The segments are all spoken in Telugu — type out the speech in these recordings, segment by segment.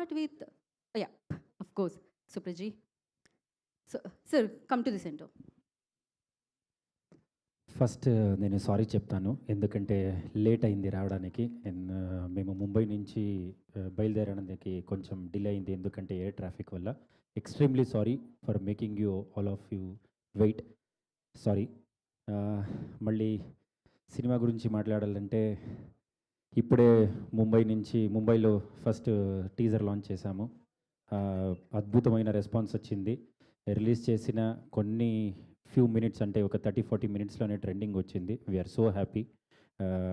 start with, yeah, of course, Supraji. So, sir, come to the center. First నేను సారీ చెప్తాను. ఎందుకంటే లేట్ అయింది రావడానికి. మేము ముంబై నుంచి బయలుదేరడానికి కొంచెం డిలే అయింది. ఎందుకంటే ఎయిర్ ట్రాఫిక్ వల్ల. Extremely sorry for making you all of you wait. Sorry. మళ్ళీ సినిమా గురించి మాట్లాడాలంటే ఇప్పుడే ముంబైలో ఫస్ట్ టీజర్ లాంచ్ చేశాము. అద్భుతమైన రెస్పాన్స్ వచ్చింది. రిలీజ్ చేసిన కొన్ని ఫ్యూ మినిట్స్ అంటే ఒక 30-40 మినిట్స్‌లోనే ట్రెండింగ్ వచ్చింది. We are so happy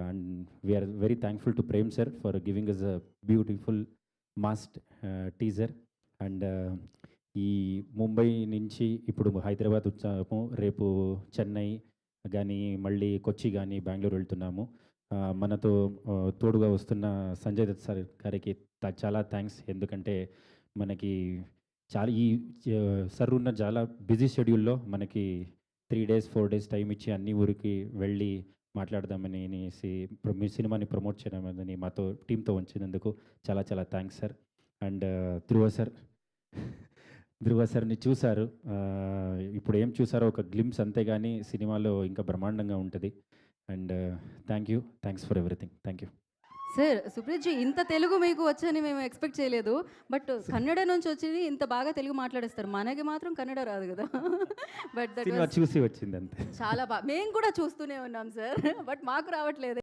and we are very thankful to Prem sir for giving us a beautiful mass teaser. And ఈ ముంబై నుంచి ఇప్పుడు హైదరాబాద్ వచ్చాము. రేపు చెన్నై కానీ, మళ్ళీ కొచ్చి కానీ, బెంగళూరు వెళ్తున్నాము. మనతో తోడుగా వస్తున్న సంజయ్ దత్ సార్ గారికి చాలా థ్యాంక్స్. ఎందుకంటే మనకి సార్ ఉన్న చాలా బిజీ షెడ్యూల్లో మనకి 3 డేస్ 4 డేస్ టైం ఇచ్చి అన్ని ఊరికి వెళ్ళి మాట్లాడదామని ఇప్పుడు మీ సినిమాని ప్రమోట్ చేయమని మాతో టీంతో ఉంచినందుకు చాలా చాలా థ్యాంక్స్ సార్. అండ్ ధ్రువ సార్ని చూశారు. ఇప్పుడు ఏం చూసారో ఒక గ్లిమ్స్ అంతేగాని సినిమాలో ఇంకా బ్రహ్మాండంగా ఉంటుంది. And thanks for everything. Thank you sir. Supreet ji, ఇంత తెలుగు మీకు వచ్చని మేము ఎక్స్పెక్ట్ చేయలేదు. బట్ కన్నడ నుంచి వచ్చింది ఇంత బాగా తెలుగు మాట్లాడేస్తారు. మనకి మాత్రం కన్నడ రాదు కదా. బట్ దట్ సినిమా చూసి వచ్చింది అంతే. చాలా బాగా మేము కూడా చూస్తూనే ఉన్నాం సార్. బట్ మాకు రావట్లేదు.